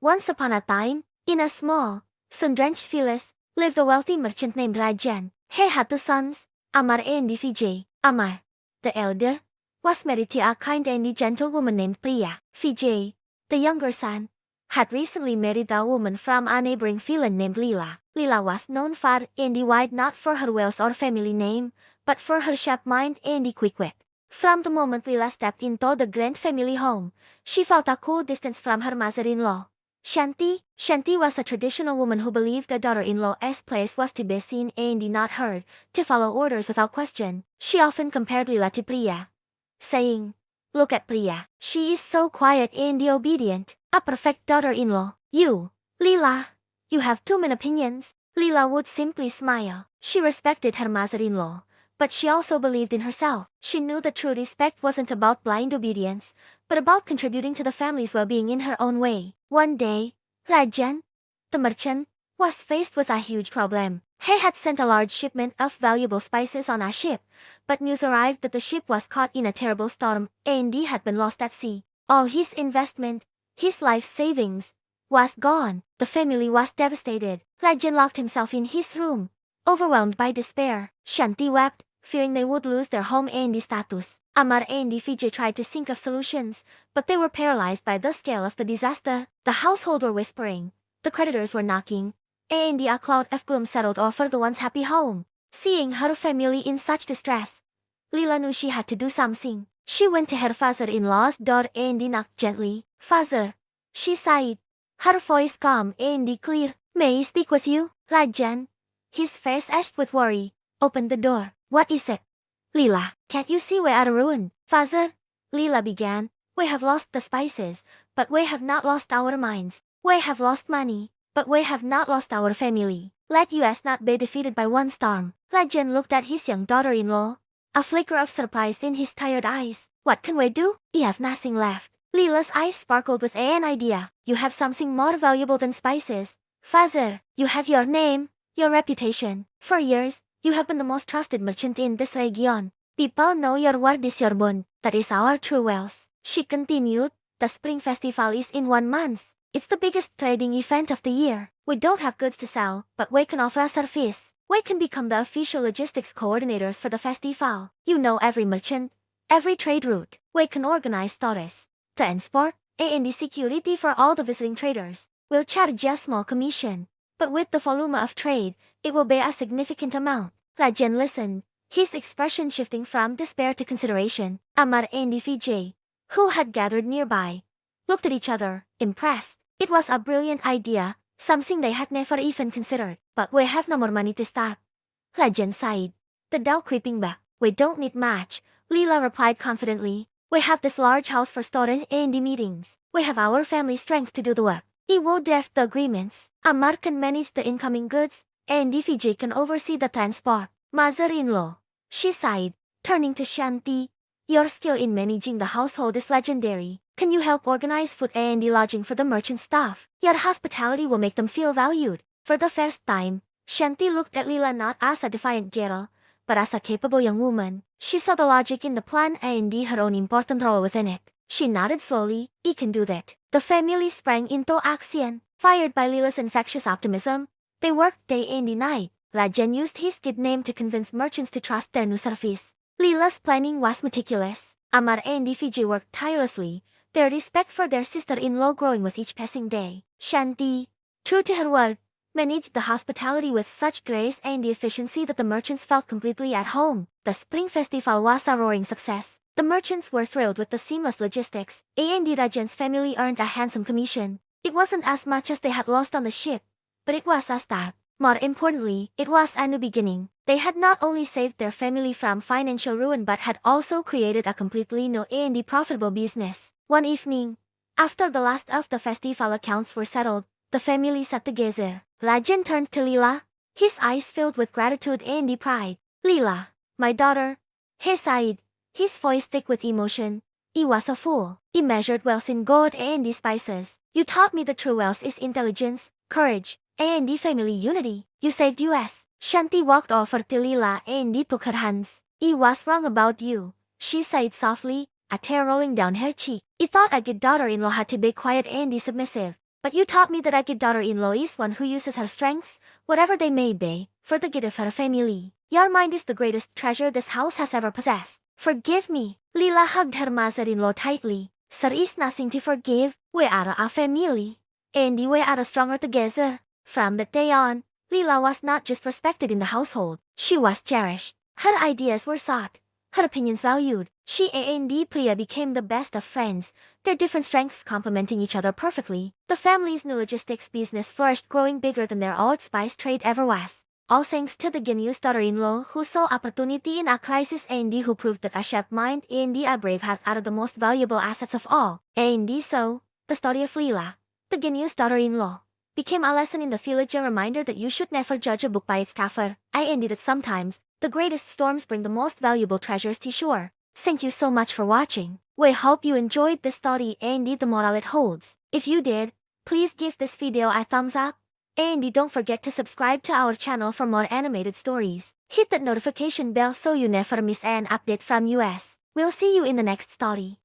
Once upon a time, in a small, sun-drenched village, lived a wealthy merchant named Rajan. He had two sons, Amar and Vijay. Amar, the elder, was married to a kind and gentle woman named Priya. Vijay, the younger son, had recently married a woman from a neighboring village named Leela. Leela was known far and wide not for her wealth or family name, but for her sharp mind and quick wit. From the moment Leela stepped into the grand family home, she felt a cool distance from her mother-in-law. Shanti was a traditional woman who believed a daughter-in-law's place was to be seen and not heard, to follow orders without question. She often compared Leela to Priya, saying, "Look at Priya. She is so quiet and obedient, a perfect daughter-in-law. You, Leela, you have too many opinions." Leela would simply smile. She respected her mother-in-law, but she also believed in herself. She knew that true respect wasn't about blind obedience, but about contributing to the family's well-being in her own way. One day, Rajan, the merchant, was faced with a huge problem. He had sent a large shipment of valuable spices on a ship, but news arrived that the ship was caught in a terrible storm and he had been lost at sea. All his investment, his life savings, was gone. The family was devastated. Rajan locked himself in his room, overwhelmed by despair. Shanti wept, fearing they would lose their home and status. Amar and Vijay tried to think of solutions, but they were paralyzed by the scale of the disaster. The household were whispering, the creditors were knocking, and a cloud of gloom settled over the once happy home. Seeing her family in such distress, Leela knew she had to do something. She went to her father-in-law's door and knocked gently. "Father," she sighed, her voice calm and clear. "May I speak with you?" Rajan, his face etched with worry, opened the door. "What is it?" "Leela, can't you see we are ruined?" "Father," Leela began, "we have lost the spices, but we have not lost our minds. We have lost money, but we have not lost our family. Let us not be defeated by one storm." Rajan looked at his young daughter-in-law, a flicker of surprise in his tired eyes. "What can we do? We have nothing left." Leela's eyes sparkled with an idea. "You have something more valuable than spices, Father. You have your name, your reputation. For years, you have been the most trusted merchant in this region. People know your word is your bond. That is our true wealth." She continued, "The Spring Festival is in 1 month. It's the biggest trading event of the year. We don't have goods to sell, but we can offer a service. We can become the official logistics coordinators for the festival. You know every merchant, every trade route. We can organize tourists, transport, and security for all the visiting traders. We'll charge a small commission, but with the volume of trade, it will be a significant amount." Rajan listened, his expression shifting from despair to consideration. Amar and Vijay, who had gathered nearby, looked at each other, impressed. It was a brilliant idea, something they had never even considered. "But we have no more money to start," Rajan sighed, the doubt creeping back. "We don't need much," Leela replied confidently. "We have this large house for storage and meetings. We have our family strength to do the work. He will draft the agreements. Amar can manage the incoming goods, and Vijay can oversee the transport." "Mother-in-law," she sighed, turning to Shanti, "your skill in managing the household is legendary. Can you help organize food and lodging for the merchant staff? Your hospitality will make them feel valued." For the first time, Shanti looked at Leela not as a defiant girl, but as a capable young woman. She saw the logic in the plan and her own important role within it. She nodded slowly. "I can do that." The family sprang into action. Fired by Leela's infectious optimism, they worked day and night. Rajan used his kid name to convince merchants to trust their new service. Leela's planning was meticulous. Amar and Vijay worked tirelessly, their respect for their sister-in-law growing with each passing day. Shanti, true to her word, managed the hospitality with such grace and efficiency that the merchants felt completely at home. The Spring Festival was a roaring success. The merchants were thrilled with the seamless logistics, and Rajan's family earned a handsome commission. It wasn't as much as they had lost on the ship, but it was a start. More importantly, it was a new beginning. They had not only saved their family from financial ruin but had also created a completely new and profitable business. One evening, after the last of the festival accounts were settled, the family sat together. Rajan turned to Leela, his eyes filled with gratitude and pride. "Leela, my daughter," he sighed, his voice thick with emotion. "I was a fool. I measured wealth in gold and spices. You taught me the true wealth is intelligence, courage, and family unity. You saved us." Shanti walked over to Leela and took her hands. "I was wrong about you," she sighed softly, a tear rolling down her cheek. "I thought a good daughter-in-law had to be quiet and submissive. But you taught me that a good daughter-in-law is one who uses her strengths, whatever they may be, for the good of her family. Your mind is the greatest treasure this house has ever possessed. Forgive me. Lila hugged her mother-in-law tightly. There is nothing to forgive. We are a family. And we are stronger together. From that day on, Lila was not just respected in the household. She was cherished. Her ideas were sought. Her opinions valued. She and Priya became the best of friends, their different strengths complementing each other perfectly. The family's new logistics business flourished, growing bigger than their old spice trade ever was. All thanks to the genius daughter-in-law who saw opportunity in a crisis and who proved that a sharp mind and a brave heart are the most valuable assets of all. And so, the story of Leela, the genius daughter-in-law, became a lesson in the village, a reminder that you should never judge a book by its cover. That sometimes, the greatest storms bring the most valuable treasures to shore. Thank you so much for watching. We hope you enjoyed this story and the moral it holds. If you did, please give this video a thumbs up. And don't forget to subscribe to our channel for more animated stories. Hit that notification bell so you never miss an update from us. We'll see you in the next story.